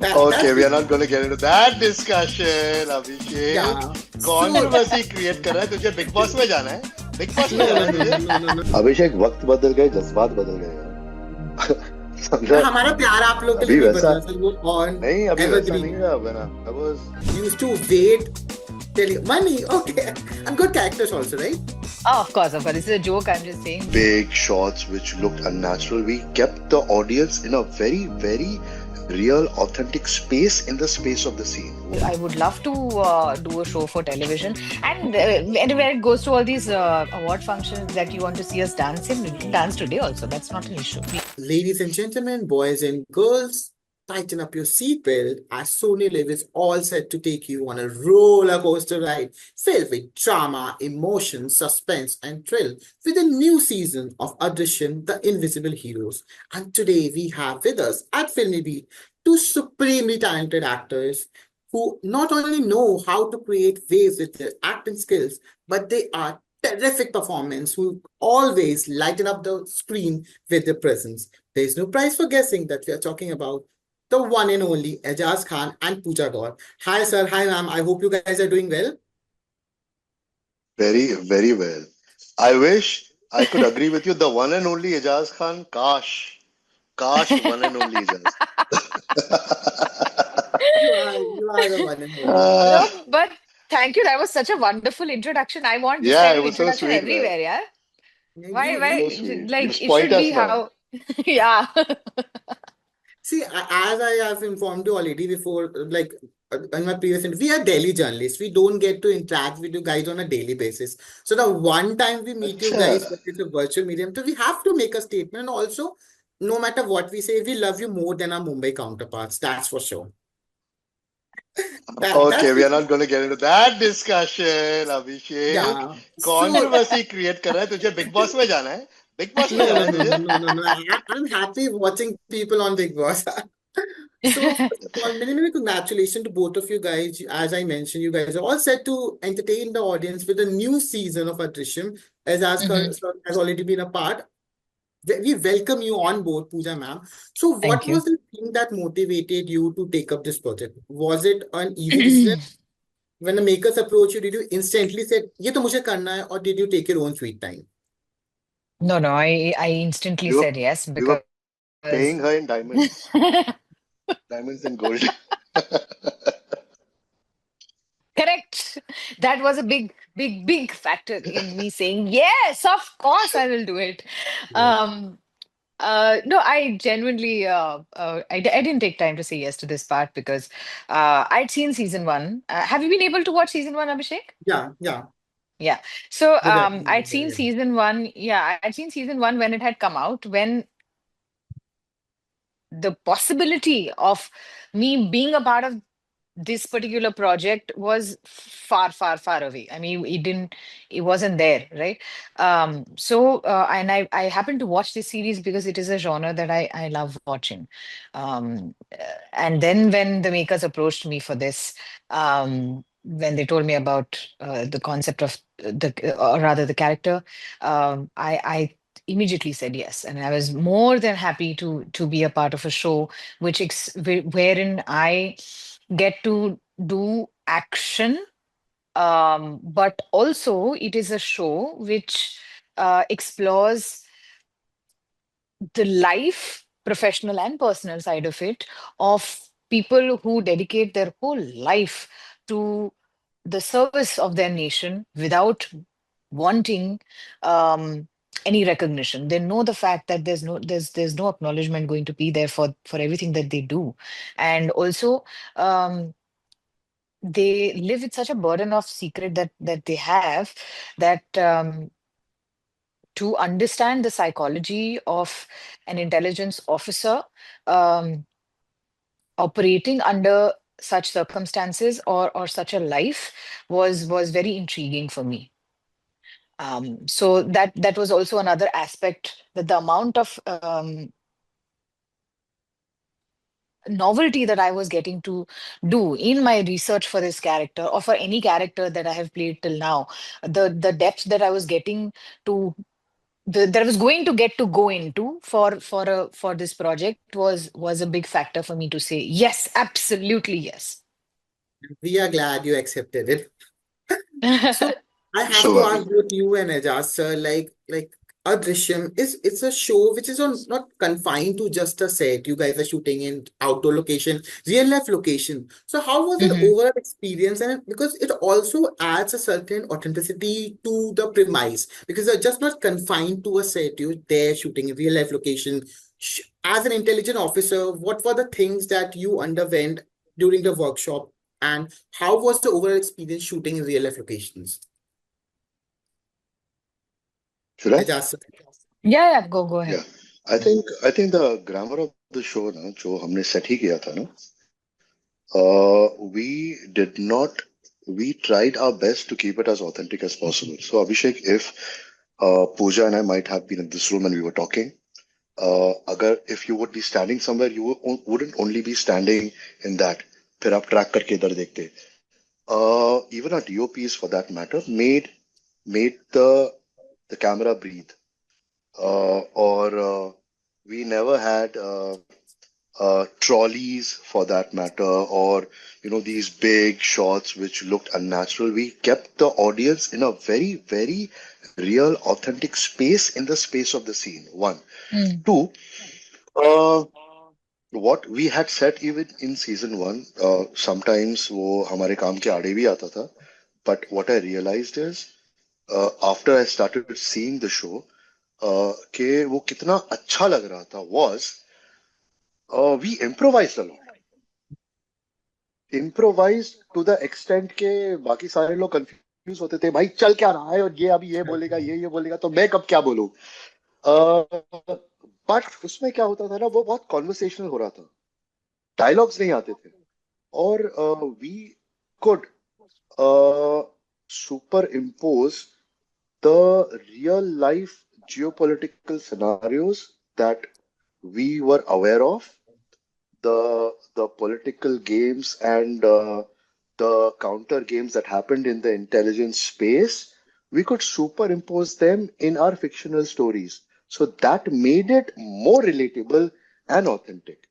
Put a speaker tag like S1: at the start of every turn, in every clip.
S1: Okay, we are not going to get into that discussion, Abhishek.
S2: Yeah. So
S1: Controversy create कर रहा है तुझे big boss में जाना है बिग बॉस में
S2: no,
S1: जाना
S2: no,
S1: है
S2: no,
S1: तुझे
S2: no, no, no.
S3: अभिषेक वक्त बदल गए जज्बात बदल गए यार
S2: पर
S3: समझा
S2: हमारा प्यार आप लोग के लिए
S3: अभी
S2: नहीं
S3: वैसा
S2: बदला सर, वो ऑन
S3: नहीं अभी वैसा नहीं
S2: एवरग्रीन
S3: रहा बना I was
S2: used to wait till you money. Okay, and good characters also, right?
S4: Oh, of course, of course. This is a joke. I'm just saying.
S3: big shots which looked unnatural. We kept the audience in a very, very real, authentic space in the space of the scene.
S4: I would love to do a show for television, and where it goes to all these award functions that you want to see us dance in, we can dance today also. That's not an issue.
S2: Ladies and gentlemen, boys and girls, tighten up your seatbelt as SonyLIV is all set to take you on a roller coaster ride filled with drama, emotion, suspense, and thrill with a new season of Adrishyam, The Invisible Heroes. And today we have with us at Filmibeat two supremely talented actors who not only know how to create waves with their acting skills, but they are terrific performance who always lighten up the screen with their presence. There is no prize for guessing that we are talking about the one and only Ejaz Khan and Pooja Gor. Hi, sir. Hi, ma'am. I hope you guys are doing well.
S3: Very, very well. I wish I could agree with you. The one and only Ejaz Khan, Kash, one and only Ejaz.
S2: You are the one and only.
S3: Uh,
S4: No, but thank you. That was such a wonderful introduction. I want this
S3: yeah,
S4: kind
S3: it
S4: of
S3: was so
S4: introduction
S3: sweet, man.
S4: everywhere, yeah. Why,
S2: You
S3: So
S4: why?
S3: sweet. You
S4: Like, it
S3: spoiled
S4: should
S3: us
S4: be
S3: now.
S4: how, yeah.
S2: see, as I have informed you already before, like in my previous, we are daily journalists. We don't get to interact with you guys on a daily basis. So the one time we meet you
S3: अच्छा
S2: guys, but it's a virtual medium, so we have to make a statement. And also, no matter what we say, we love you more than our Mumbai counterparts. That's for sure. That's
S3: Okay, we are not going to get into that discussion, Abhishek.
S2: yeah. So
S3: Controversy create कर रहा है तुझे big boss में जाना है big boss में
S2: no,
S3: जाना
S2: no,
S3: है
S2: no, no,
S3: तुझे
S2: no, no, no. I'm happy watching people on Big Boss. So, first of all, many, many congratulations to both of you guys. As I mentioned, you guys are all set to entertain the audience with a new season of Adrishyam, as Askar
S4: Mhm.
S2: has already been a part. We welcome you on board, Pooja ma'am. So, what
S4: Thank
S2: was
S4: you.
S2: the thing that motivated you to take up this project? Was it an easy decision? When the makers approached you, did you instantly say, "ये तो मुझे करना है," or did you take your own sweet time?
S4: No, no, I instantly
S3: we were
S4: said yes
S3: we were
S4: because
S3: paying her in diamonds and gold
S4: correct. That was a big, big, big factor in me saying, yes, of course I will do it.
S3: yeah.
S4: Um, no, I genuinely, I didn't take time to say yes to this part because I'd seen season one. Have you been able to watch season one, Abhishek?
S2: Yeah, yeah.
S4: Yeah. So I'd seen
S2: Yeah.
S4: season one. Yeah, I'd seen season one when it had come out, when the possibility of me being a part of this particular project was far, far, far away. I mean, it wasn't there, right? And I happened to watch this series because it is a genre that I love watching. And then when the makers approached me for this, when they told me about the concept of or rather the character, I immediately said yes, and I was more than happy to be a part of a show wherein I get to do action, but also it is a show which explores the life, professional and personal side of it, of people who dedicate their whole life to the service of their nation without wanting any recognition. They know the fact that there's no acknowledgement going to be there for everything that they do, and also um, they live with such a burden of secret that they have, that to understand the psychology of an intelligence officer um, operating under such circumstances or such a life was very intriguing for me. So that was also another aspect, that the amount of novelty that I was getting to do in my research for this character, or for any character that I have played till now, the depth that I was getting to that I was going to get to go into for this project was a big factor for me to say yes, absolutely yes.
S2: We are glad you accepted it. So I have
S3: So
S2: to
S3: are we.
S2: ask both you and Ejaz, sir, like Adrishyam is it's a show which is on not confined to just a set. You guys are shooting in outdoor location, real life location. So how was the
S4: Mhm.
S2: overall experience? And because it also adds a certain authenticity to the premise, because you're just not confined to a set. You're there shooting in real life location. As an intelligent officer, what were the things that you underwent during the workshop? And how was the overall experience shooting in real life locations?
S3: Should I?
S2: Ejaz,
S4: Yeah, go ahead.
S3: Yeah. I think the grammar of the show ना जो हमने set ही किया था ना, we did not, we tried our best to keep it as authentic as possible. So Abhishek, if Pooja and I might have been in this room and we were talking, अगर if you would be standing somewhere, you wouldn't only be standing in that. फिर आप track करके इधर देखते. Even our DOPs for that matter made the camera breathe. Or we never had trolleys for that matter, or these big shots which looked unnatural. We kept the audience in a very, very real, authentic space in the space of the scene. One,
S4: Mm.
S3: two. Uh, what we had said even in season one, sometimes वो हमारे काम के आड़े भी आता था. But what I realized is, after I started seeing the show, कि वो कितना अच्छा लग रहा था was we improvised a lot. Improvised to the extent के बाकी सारे लोग कंफ्यूज होते थे, भाई चल क्या रहा है और ये अभी ये बोलेगा तो मैं कब क्या बोलूं. बट उसमें क्या होता था ना, वो बहुत कॉन्वर्सेशनल हो रहा था, डायलॉग्स नहीं आते थे. और we could superimpose the real life geopolitical scenarios that we were aware of, the political games and the counter games that happened in the intelligence space. We could superimpose them in our fictional stories. So that made it more relatable and authentic.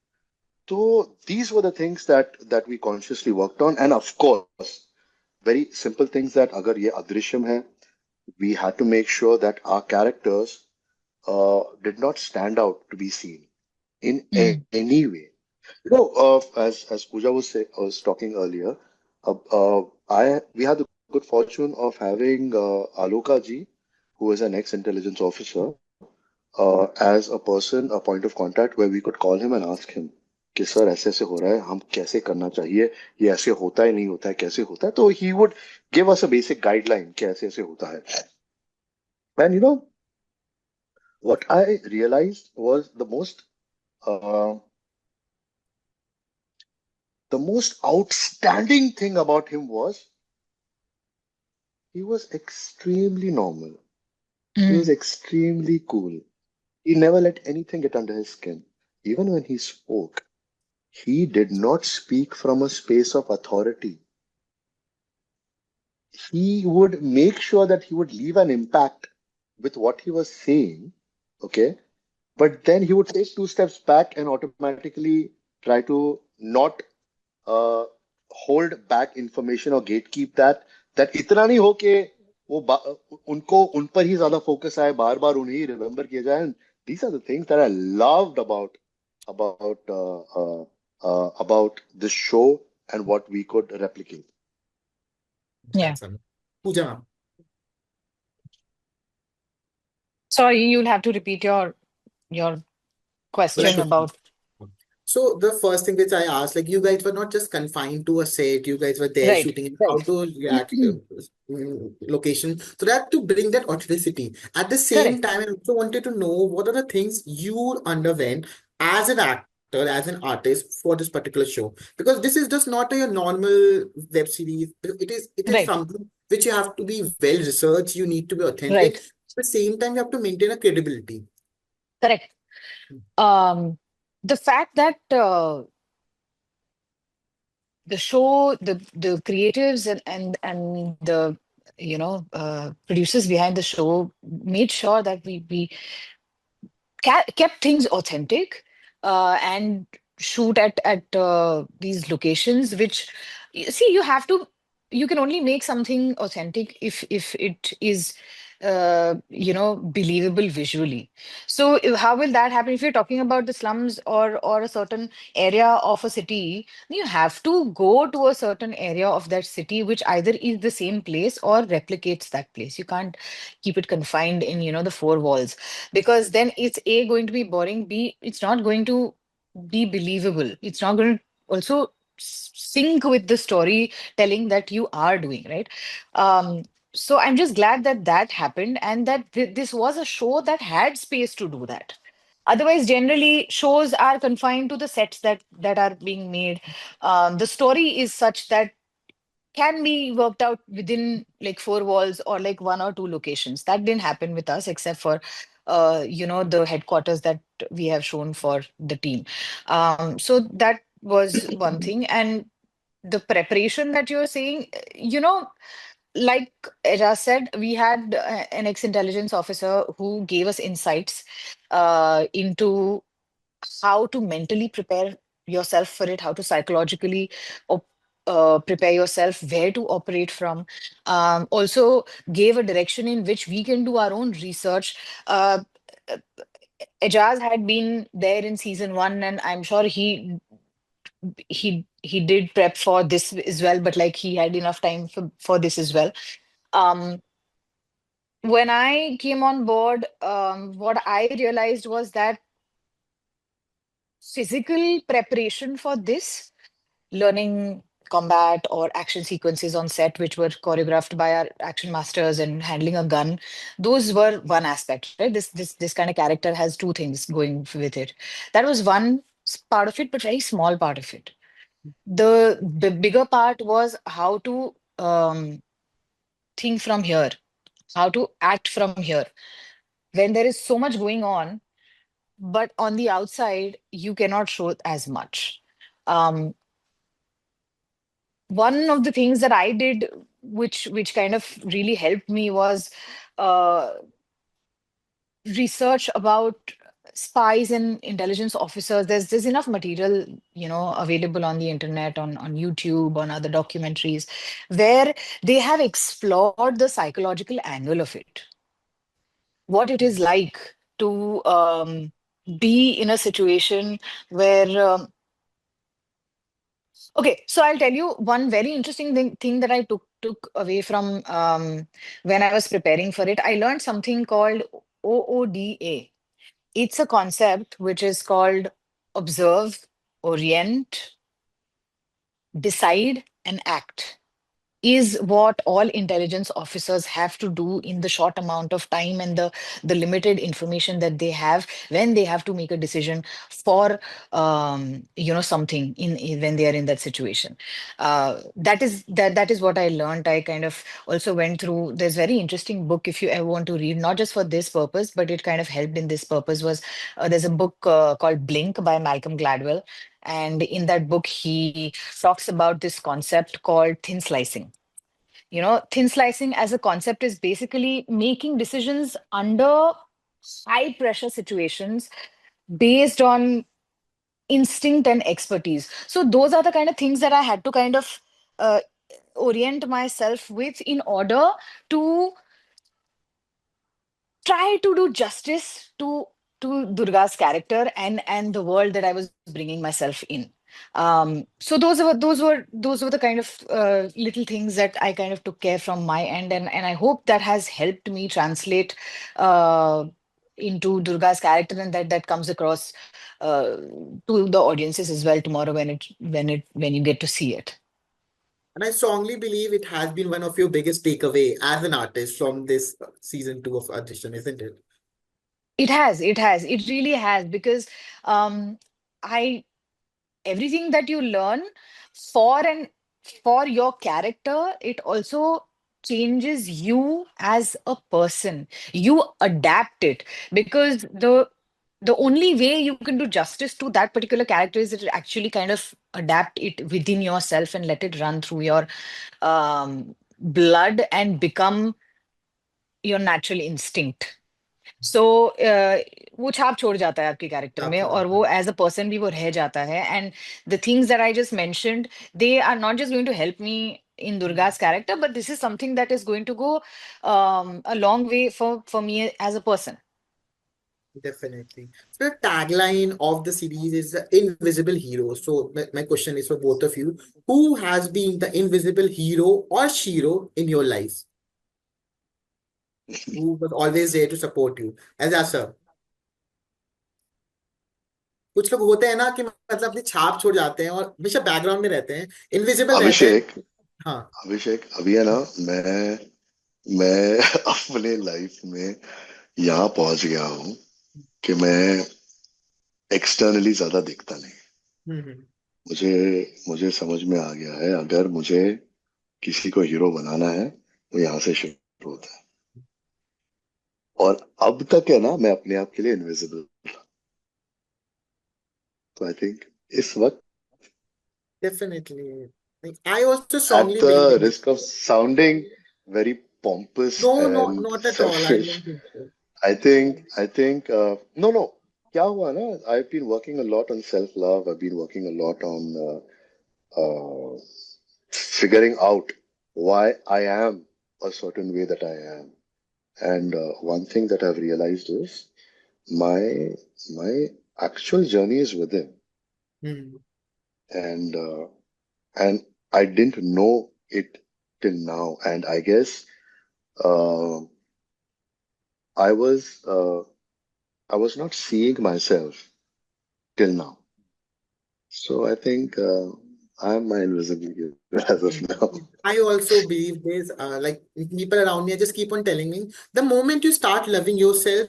S3: So these were the things that we consciously worked on. And of course, very simple things that agar ye adrishyam hai, we had to make sure that our characters did not stand out to be seen in
S4: Mm.
S3: any way. As Pooja was talking earlier, I we had the good fortune of having Aloka ji, who is an ex-intelligence officer, as a person, a point of contact where we could call him and ask him कि sir ऐसे ऐसे हो रहा है, हम कैसे करना चाहिए, ये ऐसे होता है नहीं होता है, कैसे होता है. तो he would give us a basic guideline कि ऐसे ऐसे होता है. And what I realized was uh, the most outstanding thing about him was he was extremely normal. He was
S4: Mm.
S3: extremely cool. He never let anything get under his skin. Even when he spoke, he did not speak from a space of authority. He would make sure that he would leave an impact with what he was saying, okay? But then he would take two steps back and automatically try to not uh, hold back information or gatekeep that इतना नहीं हो कि उनको उन पर ही ज्यादा focus आए, बार बार उन्हें रिमेम्बर किया जाए. And these are the things that I loved about about this show and what we could replicate.
S4: Yeah.
S2: That's Pooja, ma'am.
S4: Sorry, you'll have to repeat your question
S2: Like,
S4: about.
S2: so the first thing which I asked, like you guys were not just confined to a set, you guys were there
S4: Right.
S2: shooting in outdoor location. So that to bring that authenticity. At the same
S4: Correct.
S2: time, I also wanted to know what are the things you underwent as an actor, as an artist for this particular show. Because this is just not a normal web series. It is
S4: Right.
S2: something which you have to be well researched, you need to be authentic.
S4: Right.
S2: At the same time, you have to maintain a credibility.
S4: Correct. The fact that the show, the creatives and the producers behind the show made sure that we kept things authentic and shoot at these locations, which see, you can only make something authentic if it is believable visually. So how will that happen? If you're talking about the slums or a certain area of a city, you have to go to a certain area of that city which either is the same place or replicates that place. You can't keep it confined in the four walls, because then it's A, going to be boring, B, it's not going to be believable, it's not going to also sync with the storytelling that you are doing, right? So I'm just glad that that happened, and that this was a show that had space to do that. Otherwise, generally, shows are confined to the sets that are being made. The story is such that can be worked out within like four walls or like one or two locations. That didn't happen with us, except for the headquarters that we have shown for the team. So that was one thing. And the preparation that you're saying, like Ejaz said, we had an ex-intelligence officer who gave us insights into how to mentally prepare yourself for it, how to psychologically prepare yourself, where to operate from. Also gave a direction in which we can do our own research. Ejaz had been there in season one, and I'm sure he did prep for this as well, but like he had enough time for this as well. Um, when I came on board, what I realized was that physical preparation for this, learning combat or action sequences on set, which were choreographed by our action masters, and handling a gun, those were one aspect, right? This kind of character has two things going with it. That was one part of it, but very small part of it. The bigger part was how to think from here, how to act from here when there is so much going on, but on the outside you cannot show as much. Um, One of the things that I did, which kind of really helped me, was uh, research about spies and intelligence officers. There's enough material, available on the internet, on YouTube, on other documentaries, where they have explored the psychological angle of it, what it is like to be in a situation where okay, so I'll tell you one very interesting thing that I took away from when I was preparing for it. I learned something called OODA. It's a concept which is called observe, orient, decide, and act, is what all intelligence officers have to do in the short amount of time and the limited information that they have when they have to make a decision for something when they are in that situation. That is what I learned. I kind of also went through, there's very interesting book, if you ever want to read, not just for this purpose, but it kind of helped in this purpose, was there's a book called Blink by Malcolm Gladwell. And in that book, he talks about this concept called thin slicing. Thin slicing as a concept is basically making decisions under high pressure situations based on instinct and expertise. So those are the kind of things that I had to kind of uh, orient myself with in order to try to do justice to Durga's character and the world that I was bringing myself in. So those were the kind of little things that I kind of took care from my end, and I hope that has helped me translate uh, into Durga's character, and that comes across to the audiences as well tomorrow when you get to see it.
S2: And I strongly believe it has been one of your biggest takeaway as an artist from this season two of Adrishyam, isn't it?
S4: It really has, because I everything that you learn for and for your character, it also changes you as a person. You adapt it, because the only way you can do justice to that particular character is to actually kind of adapt it within yourself and let it run through your blood and become your natural instinct. So वो छाप छोड़ जाता है आपके character
S2: आप
S4: में,
S2: छोड़
S4: और
S2: जाते
S4: वो
S2: हैं।
S4: एज अ पर्सन भी वो रह जाता है. And the things that I just mentioned, they are not just going to help me in Durga's character, but this is something that is going to go a long way for me as a person.
S2: Definitely. So the tagline of the series is the invisible hero. So my question is for both of you. Who has been the invisible hero or shiro in your life? Who was always there to support you? As a sir. कुछ लोग होते हैं ना कि मतलब अपनी छाप छोड़ जाते हैं और हमेशा बैकग्राउंड में रहते हैं, इनविजिबल रहते हैं.
S3: अभिषेक
S2: हाँ.
S3: अभिषेक अभी है ना, मैं अपने लाइफ में यहाँ पहुंच गया हूँ कि मैं एक्सटर्नली ज्यादा दिखता नहीं.
S2: हम्म.
S3: मुझे मुझे समझ में आ गया है, अगर मुझे किसी को हीरो बनाना है तो यहाँ से शुरू होता है. और अब तक है ना, मैं अपने आप के लिए इनविजिबल. तो आई थिंक इस वक्त,
S2: Definitely. Like, I also
S3: at
S2: strongly believe
S3: the
S2: in it.
S3: risk of sounding very pompous
S2: No, no,
S3: and
S2: not at all. I
S3: selfish,
S2: don't think so.
S3: I think no, क्या हुआ ना, I've been working a lot on self love. I've been working a lot on figuring out why I am a certain way that I am. And one thing that I've realized is my my actual journey is within,
S2: Hmm.
S3: and and I didn't know it till now. And I guess uh, I was uh, I was not seeing myself till now. So I think I'm my invisible hero as of now.
S2: I also believe this. Like people around me just keep on telling me, the moment you start loving yourself,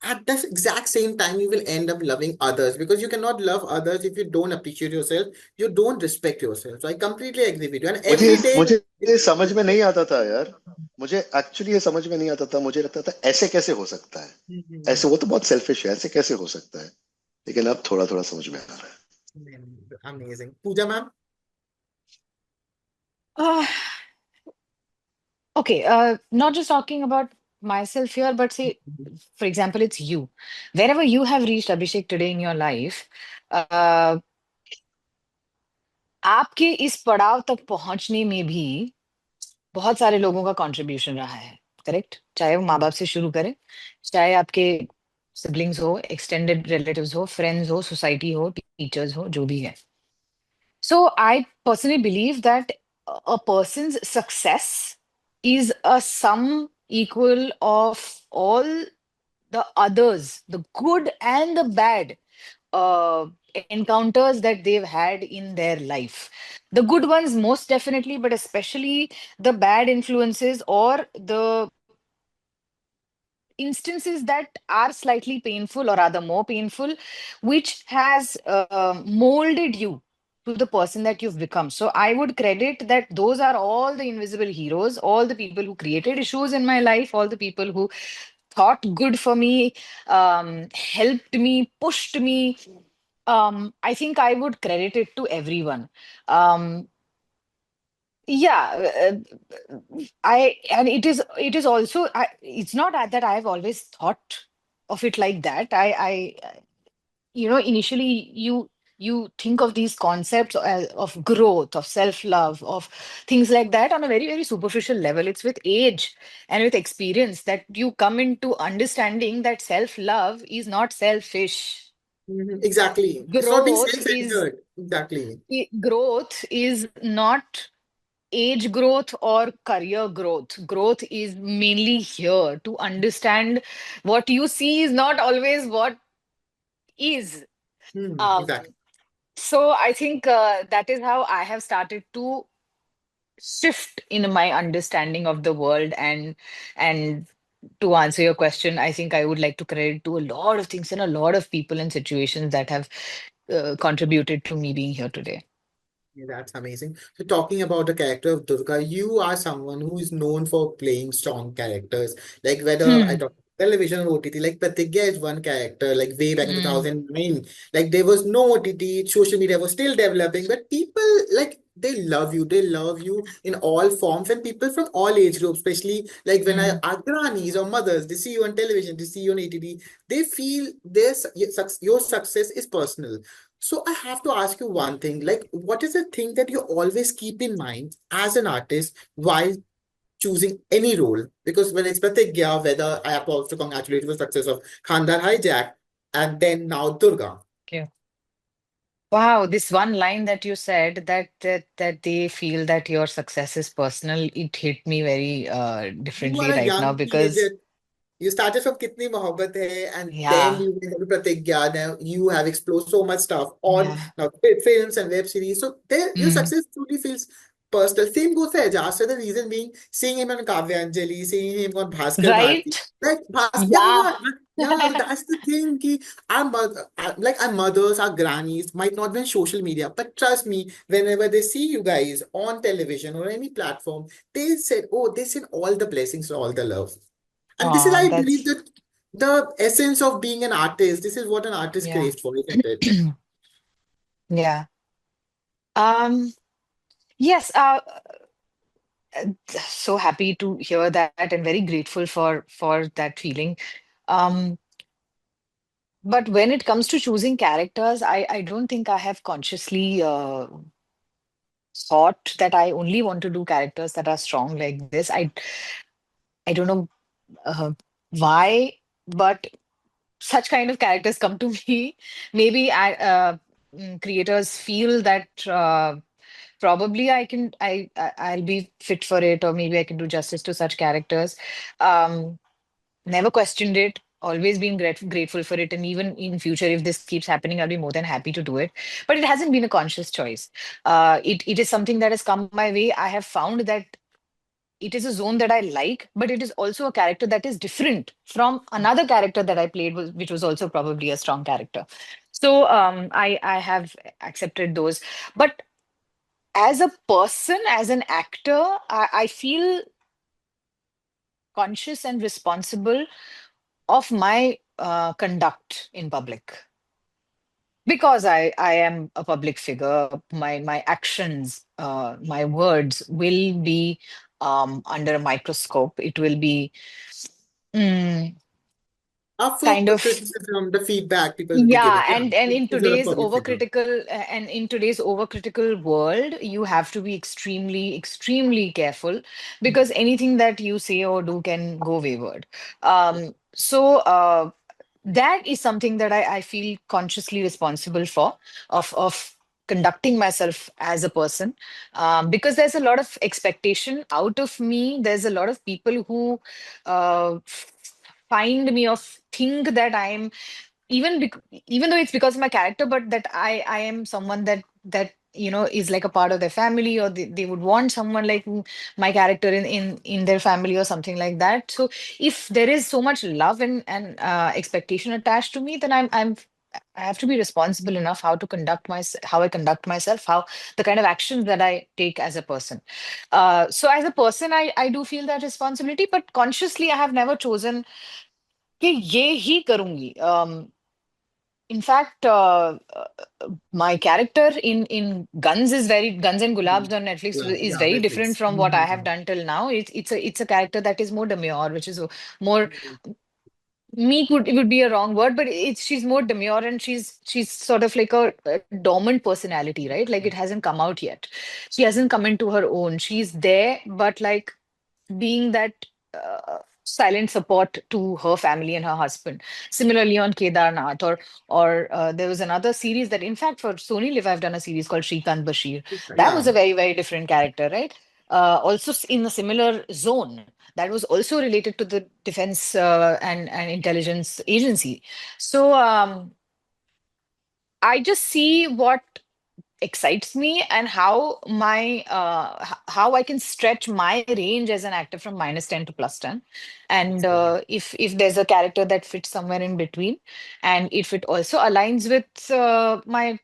S2: at the exact same time you will end up loving others, because you cannot love others if you don't appreciate yourself, you don't respect yourself. So I completely agree with you. And
S3: मुझे
S2: every day,
S3: मुझे ये समझ में नहीं आता था यार. मुझे एक्चुअली ये समझ में नहीं आता था. मुझे लगता था ऐसे कैसे हो सकता है, ऐसे वो तो बहुत सेल्फिश है, ऐसे कैसे हो सकता है. लेकिन अब थोड़ा थोड़ा समझ में आ रहा है.
S2: amazing. Pooja ma'am.
S4: Uh, okay, not just talking about myself here, but say, for example, it's you. Wherever you have reached, Abhishek, today in your life, आपके इस पड़ाव तक पहुंचने में भी बहुत सारे लोगों का कंट्रीब्यूशन रहा है, करेक्ट? चाहे वो माँ बाप से शुरू करें, चाहे आपके सिबलिंग्स हो, एक्सटेंडेड रिलेटिव्स हो, फ्रेंड्स हो, सोसाइटी हो, टीचर्स हो, जो भी है. So I personally believe that a person's success is a sum equal of all the others, the good and the bad uh, encounters that they've had in their life. The good ones, most definitely, but especially the bad influences or the instances that are slightly painful or rather more painful, which has molded you to the person that you've become. So I would credit that those are all the invisible heroes, all the people who created issues in my life, all the people who thought good for me, helped me, pushed me. I think I would credit it to everyone. Um, yeah, I and it is also it's not that I've always thought of it like that. Initially you think of these concepts of growth, of self-love, of things like that on a very, very superficial level. It's with age and with experience that you come into understanding that self-love is not selfish.
S2: Exactly. It's not being
S4: Growth is
S2: self-centered. Exactly.
S4: growth is not age growth or career growth. Growth is mainly here to understand what you see is not always what is. Um,
S2: Exactly.
S4: so I think that is how I have started to shift in my understanding of the world. And to answer your question, I think I would like to credit to a lot of things and a lot of people and situations that have contributed to me being here today.
S2: Yeah, that's amazing. So, talking about the character of Durga, you are someone who is known for playing strong characters. Like whether I
S4: Hmm.
S2: talk television or OTT, like Pratigya is one character, like way back in
S4: Hmm.
S2: 2009. Like there was no OTT, social media was still developing, but people like they love you. They love you in all forms, and people from all age groups, especially like when
S4: Mm.
S2: our grannies or mothers, they see you on television, they see you on ATD, they feel this your success is personal. So I have to ask you one thing, like what is the thing that you always keep in mind as an artist while choosing any role? Because when it's Pratigya, whether I have to also congratulate the success of Khandar Hijack and then now Durga.
S4: Okay. Wow, this one line that you said, that they feel that your success is personal, it hit me very
S2: You are
S4: differently
S2: a
S4: right now
S2: young
S4: because
S2: teenager. You started from Kitni Mohabbat Hai, and then
S4: yeah,
S2: you went to Pratigya. Now you have explored so much stuff on
S4: yeah.
S2: now films and web series. So there, your
S4: Mm.
S2: success truly feels personal. Same goes for Ejaz. So the reason being, seeing him on Kavya Anjali, seeing him on Bhaskar Bharati.
S4: Right?
S2: Like
S4: Yeah.
S2: yeah, yeah, that's the thing. Ki like our mothers, our grannies might not be on social media, but trust me, whenever they see you guys on television or any platform, they said, "Oh, they send all the blessings, all the love." And this is,
S4: Oh,
S2: I believe,
S4: that's
S2: that the essence of being an artist. This is what an artist
S4: yeah.
S2: craves for, isn't it?
S4: Yeah. Um, yes, so happy to hear that and very grateful for that feeling. Um, but when it comes to choosing characters, I don't think I have consciously thought that I only want to do characters that are strong like this. I don't know uh, why, but such kind of characters come to me. Maybe creators feel that probably I'll be fit for it, or maybe I can do justice to such characters. Um, Never questioned it. Always been grateful for it, and even in future, if this keeps happening, I'll be more than happy to do it. But it hasn't been a conscious choice. It is something that has come my way. I have found that it is a zone that I like, but it is also a character that is different from another character that I played, which was also probably a strong character. So I have accepted those. But as a person, as an actor, I feel conscious and responsible of my conduct in public. Because I am a public figure, my actions, my words will be under a microscope. It will be mm,
S2: Up for
S4: kind of
S2: criticism, the feedback people will be
S4: yeah,
S2: giving. Yeah,
S4: and in
S2: because you're a
S4: today's
S2: public figure.
S4: overcritical world, you have to be extremely careful because anything that you say or do can go wayward. So that is something that I feel consciously responsible for, of conducting myself as a person, because there's a lot of expectation out of me. There's a lot of people who find me, or think that I'm even though it's because of my character, but that I am someone that is like a part of their family, or they would want someone like my character in their family or something like that. So if there is so much love and expectation attached to me, then I have to be responsible enough how I conduct myself, how the kind of actions that I take as a person. So as a person, I do feel that responsibility, but consciously I have never chosen कि ये ही करूंगी. In fact, my character in Guns and Gulabs on Netflix
S2: Yeah,
S4: is
S2: yeah,
S4: very different
S2: Netflix.
S4: from what I have done till now. It's a character that is more demure, which is more meek would be a wrong word, but it's she's more demure, and she's sort of like a dormant personality, right? Like it hasn't come out yet. She hasn't come into her own. She's there, but like being that silent support to her family and her husband. Similarly on Kedarnath, or there was another series that, in fact, for SonyLIV, I've done a series called Shrikant Bashir. That was
S2: Yeah.
S4: a very different character, right? Also in a similar zone. That was also related to the defense and intelligence agency. So I just see what excites me, and how how I can stretch my range as an actor from -10 to +10. And if there's a character that fits somewhere in between, and if it also aligns with my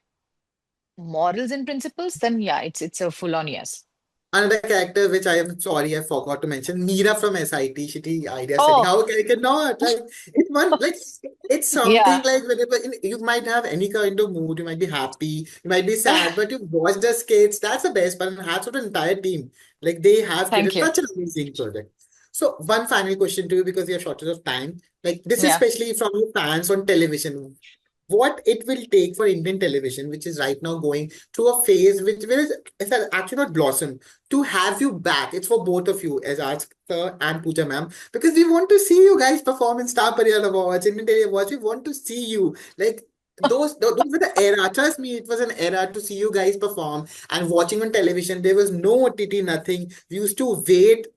S4: morals and principles, then yeah, it's a full on yes.
S2: Another character which I am sorry I forgot to mention, Meera from SIT, Shitty Idea Setting.
S4: Oh,
S2: How can I cannot? Like it's one like it's something
S4: yeah.
S2: like whenever you might have any kind of mood, you might be happy, you might be sad, but you watch the skits, that's the best part, and hats of the entire team. Like they have
S4: Thank
S2: created
S4: you.
S2: such an amazing project. So one final question to you because we have shortage of time. Like this is
S4: Yeah.
S2: especially from your fans on television. What it will take for Indian television, which is right now going through a phase which will is actually not blossom, to have you back. It's for both of you, Ejaz sir and Pooja ma'am, because we want to see you guys perform in Star Pariyal Awards, Indian Tele Awards. We want to see you. Like those were the era. Trust me, it was an era to see you guys perform and watching on television. There was no OTT, nothing. We used to wait.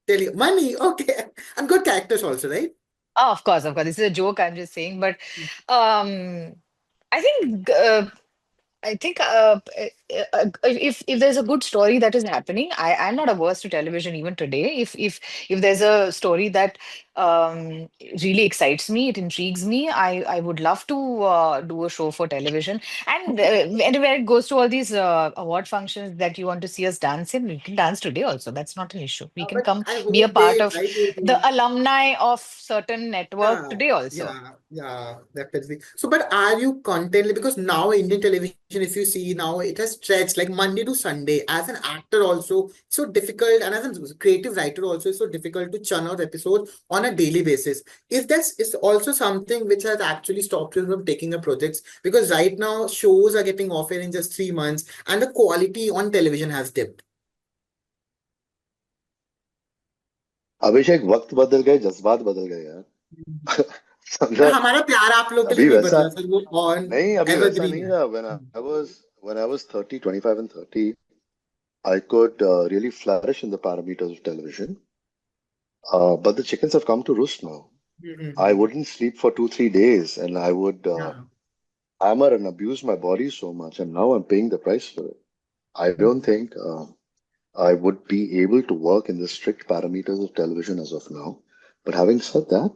S2: Tell you money, okay, and good characters also, right?
S4: Oh, of course, of course. This is a joke I'm just saying, but um, I think if there's a good story that is happening, I'm not averse to television even today. If there's a story that really excites me, it intrigues me, I would love to do a show for television. And when it goes to all these award functions that you want to see us dance in, we can dance today also. That's not an issue. We can
S2: But
S4: come
S2: I
S4: be a
S2: hope they
S4: part of
S2: invite you
S4: the
S2: to.
S4: alumni of certain network
S2: Yeah,
S4: today also.
S2: yeah, definitely. So, but are you content? Because now Indian television, if you see now, it has stretched like Monday to Sunday. As an actor, also, it's so difficult, and as a creative writer, also, it's so difficult to churn out episodes on a daily basis. Is also something which has actually stopped you from taking up projects? Because right now, shows are getting offered in just 3 months, and the quality on television has dipped.
S3: अभिषेक वक्त बदल गए जज्बात बदल गए यार
S2: पर
S3: समझा
S2: हमारा प्यार आप लोग के लिए
S3: अभी
S2: नहीं
S3: वैसा
S2: बदला सर, वो ऑन
S3: नहीं अभी वैसा
S2: एवरग्रीन
S3: नहीं
S2: है।
S3: रहा when I was 30 25 and 30 I could really flourish in the parameters of television but the chickens have come to roost now. I
S2: hmm,
S3: wouldn't sleep for 2 3 days and I would
S2: हाँ,
S3: hammer and abuse my body so much and now I'm paying the price for it. I don't
S2: hmm,
S3: think I would be able to work in the strict parameters of television as of now. But having said that,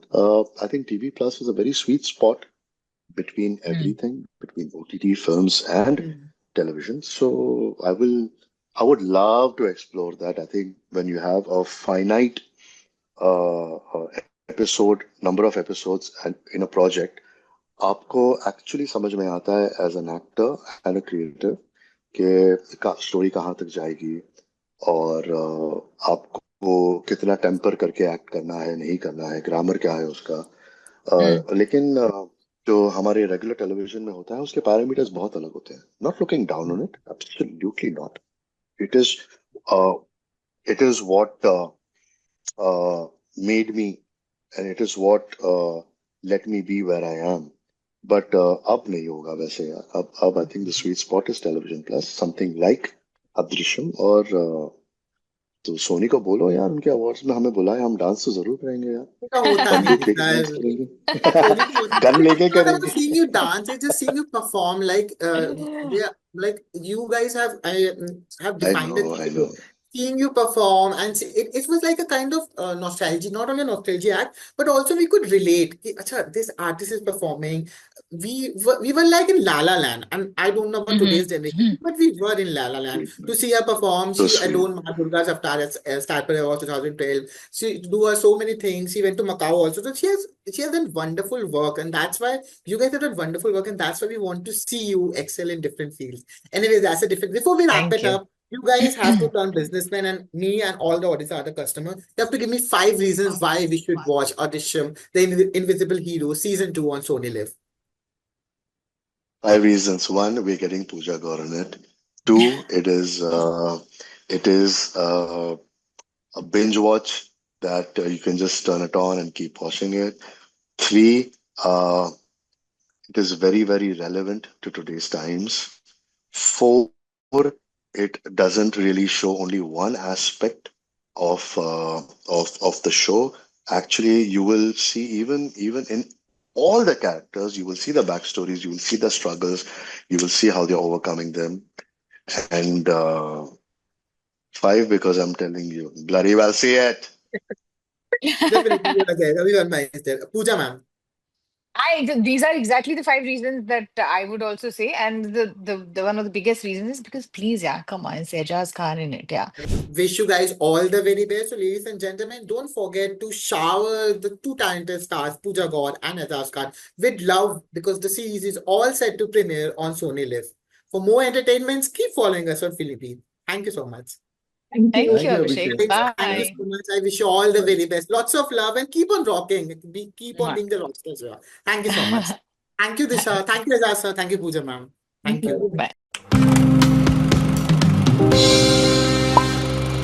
S3: I think TV Plus is a very sweet spot between
S4: Mm.
S3: everything, between OTT films and
S2: hmm,
S3: television. So I would love to explore that. I think when you have a finite episode, number of episodes and in a project, आपको actually समझ में आता है as an actor and a creator कि story कहाँ तक जाएगी और आपको कितना टेम्पर करके एक्ट करना है नहीं करना है ग्रामर क्या है उसका
S4: Mm.
S3: लेकिन जो हमारे रेगुलर टेलीविजन में होता है उसके पैरामीटर्स बहुत अलग होते हैं not looking down on it absolutely not it is it is what made me and it is what let me be where I am but अब नहीं होगा वैसे यार अब I think the sweet spot is television plus something like Adrishyam और तो सोनी को बोलो यार उनके अवार्ड्स में हमें बुलाए हम डांस तो जरूर करेंगे यार
S2: का होता नहीं
S3: बंदूक लेके डांस
S2: सर।
S3: करेंगे
S2: Sorry for
S3: गन
S2: it's
S3: लेके
S2: not about
S3: करेंगे
S2: seeing you dance, it's just seeing you perform. Like you guys have defined it.
S3: I know
S2: Seeing you perform and it was like a kind of nostalgia, not only a nostalgia act, but also we could relate. Ki, Acha, this artist is performing. We were like in La La Land, and I don't know about
S4: Mhm.
S2: today's generation, but we were in La La Land to see her perform.
S3: So
S2: She
S3: sweet
S2: alone, Ma Durga's Avatar, Star Award 2012. She do so many things. She went to Macau also. So she has done wonderful work, and that's why you guys have done wonderful work, and that's why we want to see you excel in different fields. Anyways, that's a different. Before we wrap
S4: Thank
S2: it
S4: you.
S2: up, you guys have to turn businessmen and me and all the audience are the customer. You have to give me 5 reasons why we should watch Adrishyam, the Invisible Hero, season 2 on SonyLIV.
S3: 5 reasons one we're getting Pooja Gor in it two it is a binge watch that you can just turn it on and keep watching it three it is very very relevant to today's times four it doesn't really show only one aspect of the show. Actually, you will see even in all the characters, you will see the backstories, you will see the struggles, you will see how they're overcoming them. And five, because I'm telling you, bloody well see it.
S2: Definitely, we are there. Everyone is there. Pooja ma'am.
S4: These are exactly the 5 reasons that I would also say, and the one of the biggest reasons is because please, yeah, come on, it's Ejaz Khan in it, yeah.
S2: Wish you guys all the very best. So, ladies and gentlemen, don't forget to shower the two talented stars, Pooja Gor and Ejaz Khan, with love because the series is all set to premiere on SonyLIV. For more entertainments, keep following us on Filmibeat. Thank you so much.
S5: Thank
S4: Thank
S5: you.
S4: you,
S1: Thank you,
S4: Abhishek.
S1: Abhishek.
S2: Thank you
S4: Bye.
S2: so much. I wish you all the very best. Lots of love and keep on rocking. Keep on
S4: Mwah.
S2: being the rockstars you are. Thank you so much. Thank you, Disha. Thank you, Ejaz sir. Thank you, Pooja ma'am. Thank you.
S4: Bye.